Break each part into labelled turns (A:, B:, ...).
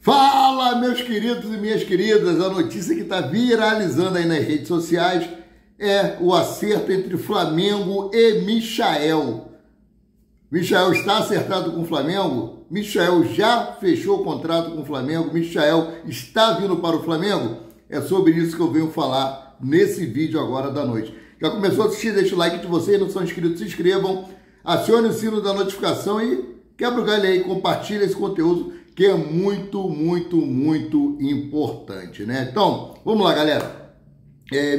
A: Fala, meus queridos e minhas queridas, a notícia que está viralizando aí nas redes sociais é o acerto entre Flamengo e Michael. Michael está acertado com o Flamengo? Michael já fechou o contrato com o Flamengo? Michael está vindo para o Flamengo? É sobre isso que eu venho falar nesse vídeo agora da noite. Já começou a assistir? Deixa o like de vocês, não são inscritos, se inscrevam, acione o sino da notificação e quebra o galho aí, compartilha esse conteúdo que é muito importante, né? Então, vamos lá, galera.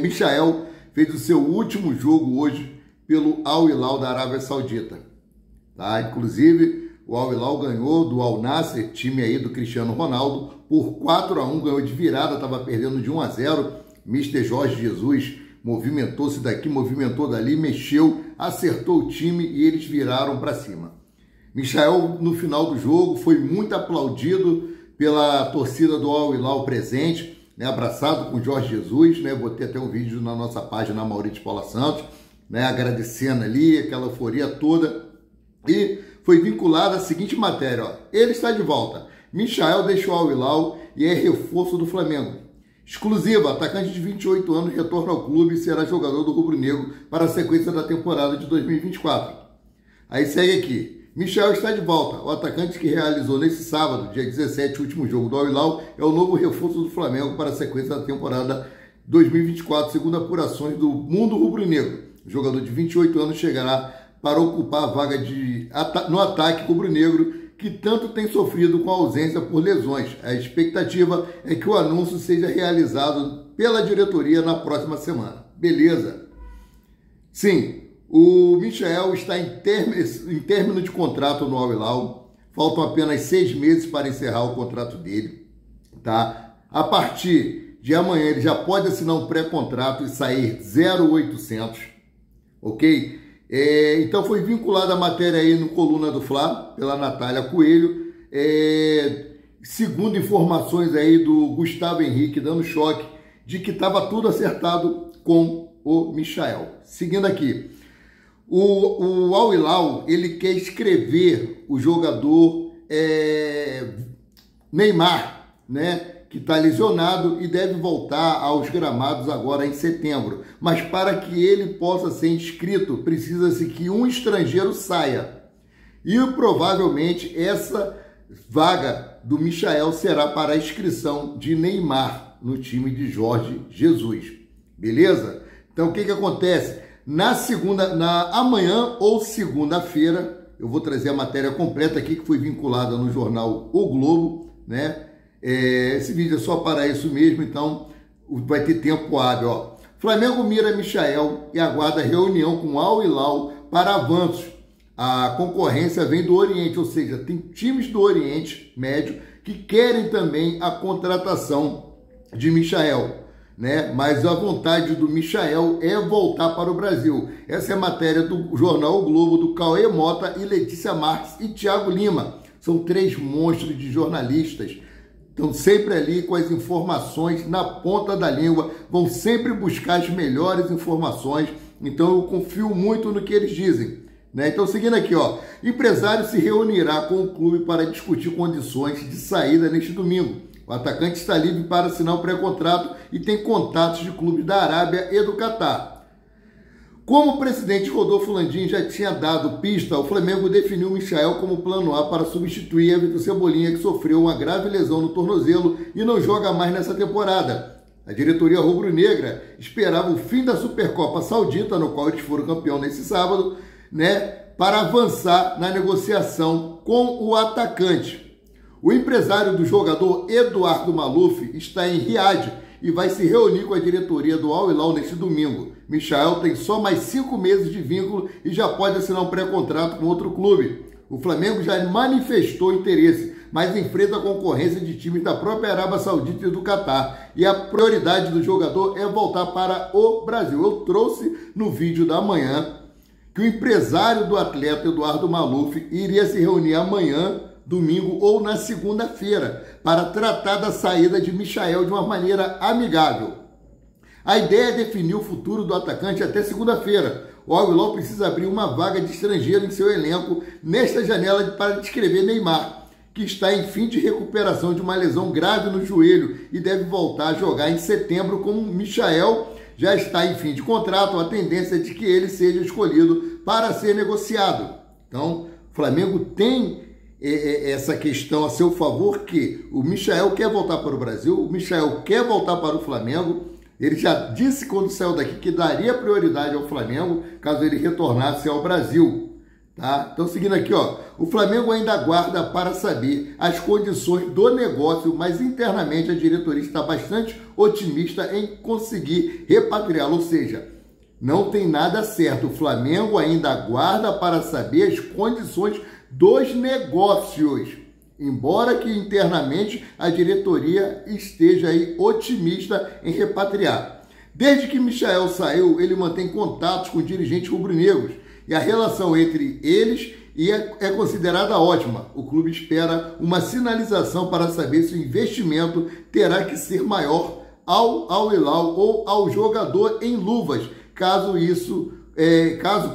A: Michael fez o seu último jogo hoje pelo Al Hilal da Arábia Saudita, tá? Inclusive, o Al Hilal ganhou do Al Nassr, time aí do Cristiano Ronaldo, por 4-1, ganhou de virada, estava perdendo de 1-0. Mr. Jorge Jesus movimentou-se daqui, movimentou dali, mexeu, acertou o time e eles viraram para cima. Michael, no final do jogo, foi muito aplaudido pela torcida do Al Hilal presente, né, abraçado com Jorge Jesus, né, botei até um vídeo na nossa página Maurício Paula Santos, né, agradecendo ali, aquela euforia toda, e foi vinculada a seguinte matéria, ó, ele está de volta, Michael deixou o Al Hilal e é reforço do Flamengo. Exclusiva, atacante de 28 anos retorna ao clube e será jogador do rubro-negro para a sequência da temporada de 2024. Aí segue aqui. Michael está de volta. O atacante que realizou nesse sábado, dia 17, o último jogo do Al Hilal, é o novo reforço do Flamengo para a sequência da temporada 2024, segundo apurações do Mundo Rubro-Negro. O jogador de 28 anos chegará para ocupar a vaga no ataque rubro-negro, que tanto tem sofrido com a ausência por lesões. A expectativa é que o anúncio seja realizado pela diretoria na próxima semana. Beleza? Sim. O Michael está em término de contrato no Al Hilal, faltam apenas 6 meses para encerrar o contrato dele, tá? A partir de amanhã ele já pode assinar um pré-contrato e sair 0,800, ok? Então foi vinculada a matéria aí no Coluna do Fla, pela Natália Coelho, segundo informações aí do Gustavo Henrique, dando choque de que estava tudo acertado com o Michael. Seguindo aqui. O Al Hilal, ele quer inscrever o jogador Neymar, né, que está lesionado e deve voltar aos gramados agora em setembro. Mas para que ele possa ser inscrito, precisa-se que um estrangeiro saia. E provavelmente essa vaga do Michael será para a inscrição de Neymar no time de Jorge Jesus. Beleza? Então o que acontece? Amanhã ou segunda-feira, eu vou trazer a matéria completa aqui, que foi vinculada no jornal O Globo, né? Esse vídeo é só para isso mesmo, então vai ter tempo hábil, ó. Flamengo mira Michael e aguarda reunião com Al Hilal para avanços. A concorrência vem do Oriente, ou seja, tem times do Oriente Médio que querem também a contratação de Michael, né? Mas a vontade do Michael é voltar para o Brasil. Essa é a matéria do jornal O Globo, do Cauê Mota e Letícia Marques e Thiago Lima. São 3 monstros de jornalistas. Estão sempre ali com as informações na ponta da língua, vão sempre buscar as melhores informações. Então eu confio muito no que eles dizem, né? Então seguindo aqui, ó, empresário se reunirá com o clube para discutir condições de saída neste domingo. O atacante está livre para assinar um pré-contrato e tem contatos de clubes da Arábia e do Catar. Como o presidente Rodolfo Landim já tinha dado pista, o Flamengo definiu o Michael como plano A para substituir Everton Cebolinha, que sofreu uma grave lesão no tornozelo e não joga mais nessa temporada. A diretoria rubro-negra esperava o fim da Supercopa Saudita, no qual eles foram campeão nesse sábado, né, para avançar na negociação com o atacante. O empresário do jogador, Eduardo Maluf, está em Riad e vai se reunir com a diretoria do Al Hilal neste domingo. Michael tem só mais 5 meses de vínculo e já pode assinar um pré-contrato com outro clube. O Flamengo já manifestou interesse, mas enfrenta a concorrência de times da própria Arábia Saudita e do Catar. E a prioridade do jogador é voltar para o Brasil. Eu trouxe no vídeo da manhã que o empresário do atleta, Eduardo Maluf, iria se reunir amanhã, domingo ou na segunda-feira, para tratar da saída de Michael de uma maneira amigável. A ideia é definir o futuro do atacante até segunda-feira. O Al Hilal precisa abrir uma vaga de estrangeiro em seu elenco nesta janela para inscrever Neymar, que está em fim de recuperação de uma lesão grave no joelho e deve voltar a jogar em setembro. Como Michael já está em fim de contrato, a tendência é de que ele seja escolhido para ser negociado. Então, o Flamengo tem essa questão a seu favor, que o Michael quer voltar para o Brasil, o Michael quer voltar para o Flamengo. Ele já disse quando saiu daqui que daria prioridade ao Flamengo caso ele retornasse ao Brasil. Tá? Então, seguindo aqui, ó, o Flamengo ainda aguarda para saber as condições do negócio, mas internamente a diretoria está bastante otimista em conseguir repatriá-lo, ou seja, não tem nada certo. O Flamengo ainda aguarda para saber as condições dos negócios, embora que internamente a diretoria esteja aí otimista em repatriar. Desde que Michael saiu, ele mantém contatos com dirigentes rubro-negros e a relação entre eles é considerada ótima. O clube espera uma sinalização para saber se o investimento terá que ser maior ao Al-Hilal ou ao jogador em luvas, caso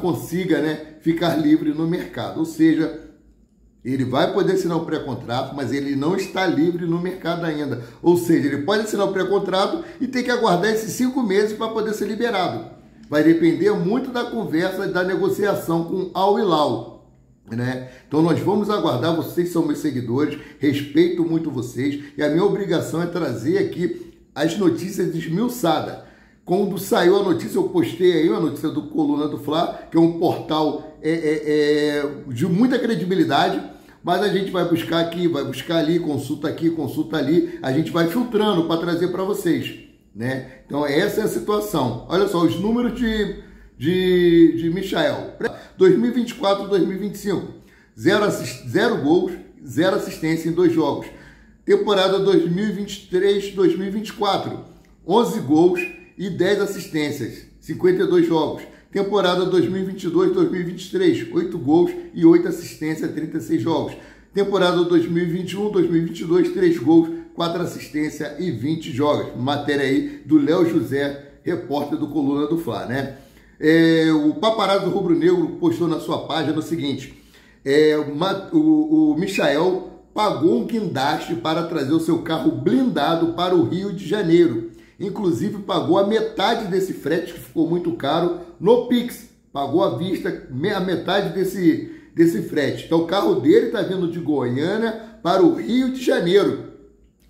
A: consiga, né, ficar livre no mercado. Ou seja, ele vai poder assinar o pré-contrato, mas ele não está livre no mercado ainda. Ou seja, ele pode assinar o pré-contrato e tem que aguardar esses 5 meses para poder ser liberado. Vai depender muito da conversa e da negociação com Al-Hilal, né? Então nós vamos aguardar. Vocês são meus seguidores, respeito muito vocês e a minha obrigação é trazer aqui as notícias esmiuçadas. Quando saiu a notícia, eu postei aí a notícia do Coluna do Fla, que é um portal de muita credibilidade, mas a gente vai buscar aqui, vai buscar ali, consulta aqui, consulta ali, a gente vai filtrando para trazer para vocês, né? Então essa é a situação. Olha só os números de Michael. 2024-2025, 0 gols, 0 assistência em 2 jogos. Temporada 2023-2024, 11 gols e 10 assistências, 52 jogos. Temporada 2022-2023, 8 gols e 8 assistências, 36 jogos. Temporada 2021-2022, 3 gols, 4 assistências e 20 jogos. Matéria aí do Léo José, repórter do Coluna do Fla, né? O Paparazzo Rubro Negro postou na sua página o seguinte: o Michael pagou um guindaste para trazer o seu carro blindado para o Rio de Janeiro. Inclusive pagou a metade desse frete, que ficou muito caro, no Pix. Pagou à vista a metade desse frete. Então o carro dele está vindo de Goiânia para o Rio de Janeiro.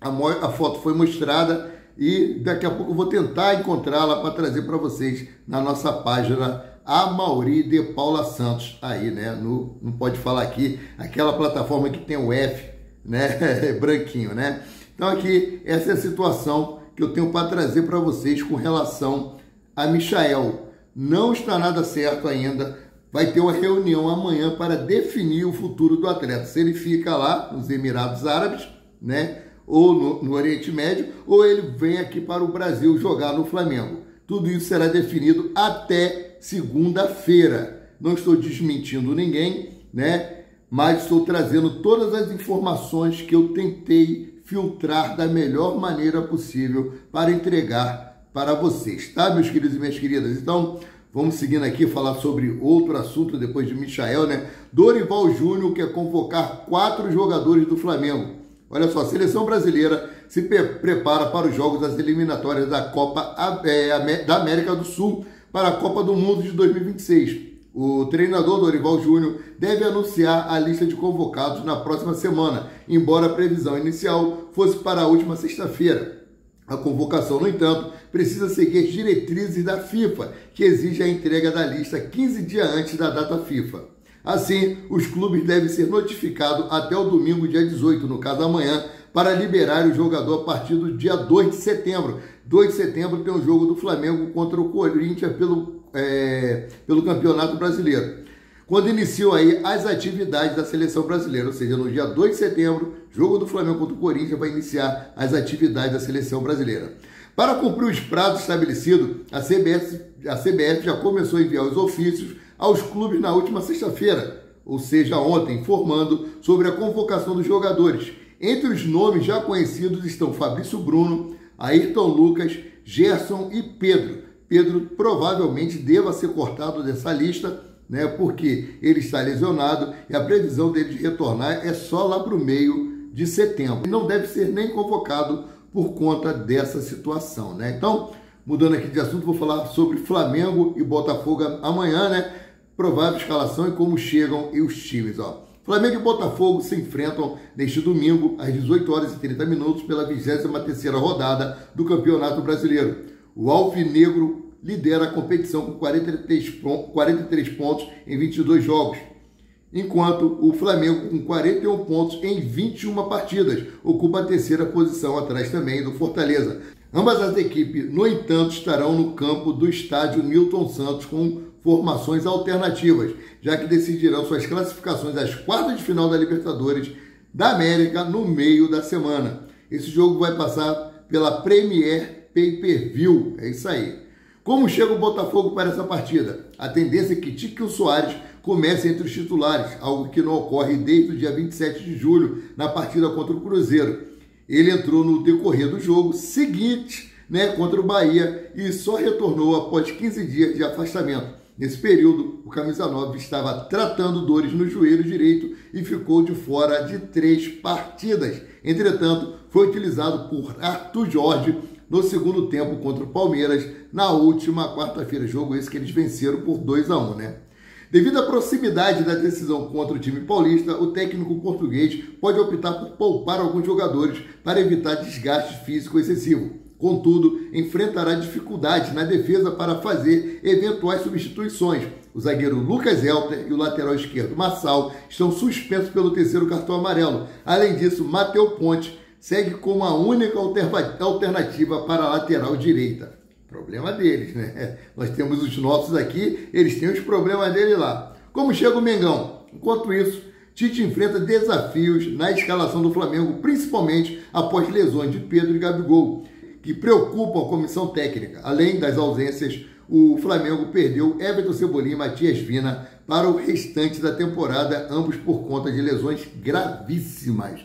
A: A foto foi mostrada e daqui a pouco eu vou tentar encontrá-la para trazer para vocês na nossa página Amaury de Paula Santos. Aí, né? Não pode falar aqui, aquela plataforma que tem o F, né? Branquinho, né? Então aqui, essa é a situação que eu tenho para trazer para vocês com relação a Michael. Não está nada certo ainda. Vai ter uma reunião amanhã para definir o futuro do atleta. Se ele fica lá nos Emirados Árabes, né, ou no Oriente Médio, ou ele vem aqui para o Brasil jogar no Flamengo. Tudo isso será definido até segunda-feira. Não estou desmentindo ninguém, né, mas estou trazendo todas as informações que eu tentei filtrar da melhor maneira possível para entregar para vocês, tá, meus queridos e minhas queridas? Então, vamos seguindo aqui, falar sobre outro assunto depois de Michael, né? Dorival Júnior quer convocar 4 jogadores do Flamengo. Olha só, a seleção brasileira se prepara para os jogos das eliminatórias da Copa da América do Sul para a Copa do Mundo de 2026. O treinador Dorival Júnior deve anunciar a lista de convocados na próxima semana, embora a previsão inicial fosse para a última sexta-feira. A convocação, no entanto, precisa seguir as diretrizes da FIFA, que exige a entrega da lista 15 dias antes da data FIFA. Assim, os clubes devem ser notificados até o domingo, dia 18, no caso amanhã, para liberar o jogador a partir do dia 2 de setembro. 2 de setembro tem um jogo do Flamengo contra o Corinthians pelo Campeonato Brasileiro. Quando iniciam aí as atividades da seleção brasileira, ou seja, no dia 2 de setembro, jogo do Flamengo contra o Corinthians vai iniciar as atividades da seleção brasileira. Para cumprir os prazos estabelecidos, a CBF já começou a enviar os ofícios aos clubes na última sexta-feira, ou seja, ontem, informando sobre a convocação dos jogadores. Entre os nomes já conhecidos estão Fabrício Bruno, Ayrton Lucas, Gerson e Pedro. Pedro provavelmente deva ser cortado dessa lista, né, porque ele está lesionado e a previsão dele de retornar é só lá para o meio de setembro. Não deve ser nem convocado por conta dessa situação, né? Então, mudando aqui de assunto, vou falar sobre Flamengo e Botafogo amanhã, né? Provável escalação e como chegam os times, ó. Flamengo e Botafogo se enfrentam neste domingo às 18 horas e 30 minutos pela 23ª rodada do Campeonato Brasileiro. O Alvinegro lidera a competição com 43 pontos em 22 jogos, enquanto o Flamengo, com 41 pontos em 21 partidas, ocupa a terceira posição, atrás também do Fortaleza. Ambas as equipes, no entanto, estarão no campo do estádio Newton Santos com formações alternativas, já que decidirão suas classificações às quartas de final da Libertadores da América no meio da semana. Esse jogo vai passar pela Premier Pay-Per-View, é isso aí. Como chega o Botafogo para essa partida? A tendência é que Tiquinho Soares comece entre os titulares, algo que não ocorre desde o dia 27 de julho, na partida contra o Cruzeiro. Ele entrou no decorrer do jogo seguinte, né, contra o Bahia, e só retornou após 15 dias de afastamento. Nesse período, o camisa 9 estava tratando dores no joelho direito e ficou de fora de 3 partidas. Entretanto, foi utilizado por Arthur Jorge no segundo tempo contra o Palmeiras, na última quarta-feira. Jogo esse que eles venceram por 2-1, né? Devido à proximidade da decisão contra o time paulista, o técnico português pode optar por poupar alguns jogadores para evitar desgaste físico excessivo. Contudo, enfrentará dificuldades na defesa para fazer eventuais substituições. O zagueiro Lucas Helter e o lateral esquerdo Marçal estão suspensos pelo terceiro cartão amarelo. Além disso, Matheus Ponte segue como a única alternativa para a lateral direita. Problema deles, né? Nós temos os nossos aqui, eles têm os problemas dele lá. Como chega o Mengão? Enquanto isso, Tite enfrenta desafios na escalação do Flamengo, principalmente após lesões de Pedro e Gabigol, que preocupam a comissão técnica. Além das ausências, o Flamengo perdeu Everton Cebolinha e Matias Vina para o restante da temporada, ambos por conta de lesões gravíssimas.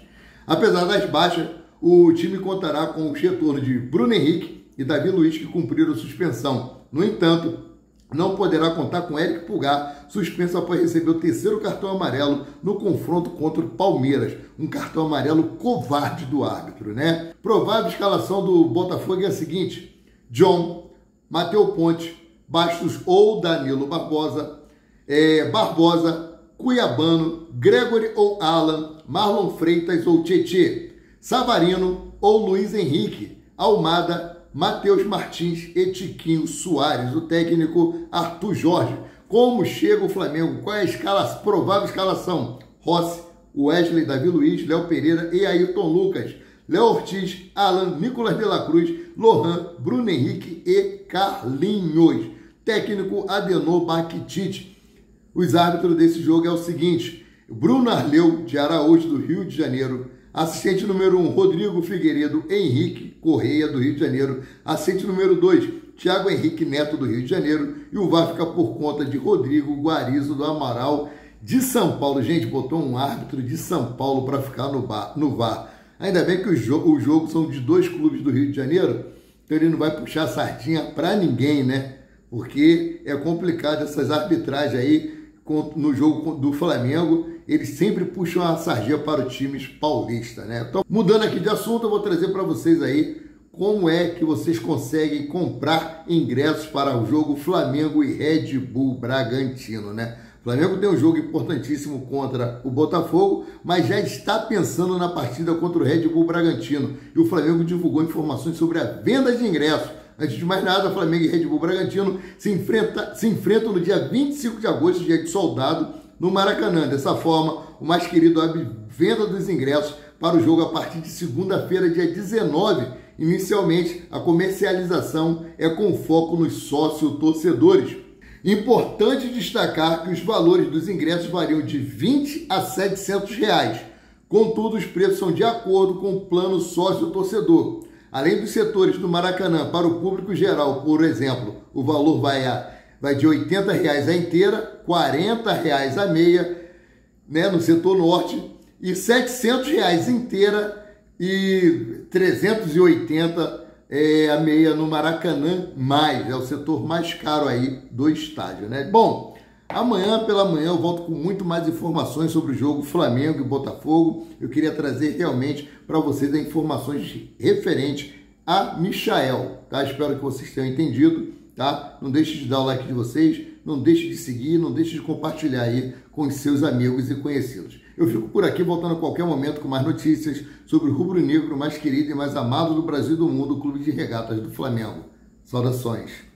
A: Apesar das baixas, o time contará com o retorno de Bruno Henrique e Davi Luiz, que cumpriram suspensão. No entanto, não poderá contar com Eric Pulgar, suspenso após receber o terceiro cartão amarelo no confronto contra o Palmeiras. Um cartão amarelo covarde do árbitro, né? Provável escalação do Botafogo é a seguinte: John, Matheus Ponte, Bastos ou Danilo Barbosa, Barbosa, Cuiabano, Gregory ou Alan, Marlon Freitas ou Tietê, Savarino ou Luiz Henrique, Almada, Matheus Martins e Tiquinho Soares. O técnico Arthur Jorge. Como chega o Flamengo? Qual é a provável escalação? Rossi, Wesley, Davi Luiz, Léo Pereira e Ayrton Lucas, Léo Ortiz, Alan, Nicolas de la Cruz, Lohan, Bruno Henrique e Carlinhos. Técnico Adenor Baquitite. Os árbitros desse jogo é o seguinte: Bruno Arleu de Araújo, do Rio de Janeiro. Assistente número 1, Rodrigo Figueiredo Henrique Correia, do Rio de Janeiro. Assistente número 2, Thiago Henrique Neto, do Rio de Janeiro. E o VAR fica por conta de Rodrigo Guarizo, do Amaral, de São Paulo. Gente, botou um árbitro de São Paulo para ficar no VAR. Ainda bem que os jogos são de 2 clubes do Rio de Janeiro, então ele não vai puxar a sardinha para ninguém, né? Porque é complicado essas arbitragens aí no jogo do Flamengo. Eles sempre puxam a sardinha para os times paulistas, né? Então, mudando aqui de assunto, eu vou trazer para vocês aí como é que vocês conseguem comprar ingressos para o jogo Flamengo e Red Bull Bragantino, né? O Flamengo tem um jogo importantíssimo contra o Botafogo, mas já está pensando na partida contra o Red Bull Bragantino. E o Flamengo divulgou informações sobre a venda de ingressos. Antes de mais nada, Flamengo e Red Bull Bragantino se enfrentam no dia 25 de agosto, dia de soldado, no Maracanã. Dessa forma, o mais querido abre venda dos ingressos para o jogo a partir de segunda-feira, dia 19. Inicialmente, a comercialização é com foco nos sócios-torcedores. Importante destacar que os valores dos ingressos variam de R$20 a R$700. Contudo, os preços são de acordo com o plano sócio-torcedor. Além dos setores do Maracanã, para o público geral, por exemplo, o valor vai de R$ 80 a inteira, R$ 40 a meia, né, no setor norte, e R$ 700 inteira e 380 a meia no Maracanã, mais é o setor mais caro aí do estádio, né? Bom, Amanhã pela manhã eu volto com muito mais informações sobre o jogo Flamengo e Botafogo. Eu queria trazer realmente para vocês as informações referentes a Michael, tá? Espero que vocês tenham entendido, tá? Não deixe de dar o like de vocês, não deixe de seguir, não deixe de compartilhar aí com os seus amigos e conhecidos. Eu fico por aqui voltando a qualquer momento com mais notícias sobre o rubro-negro mais querido e mais amado do Brasil e do mundo, o Clube de Regatas do Flamengo. Saudações!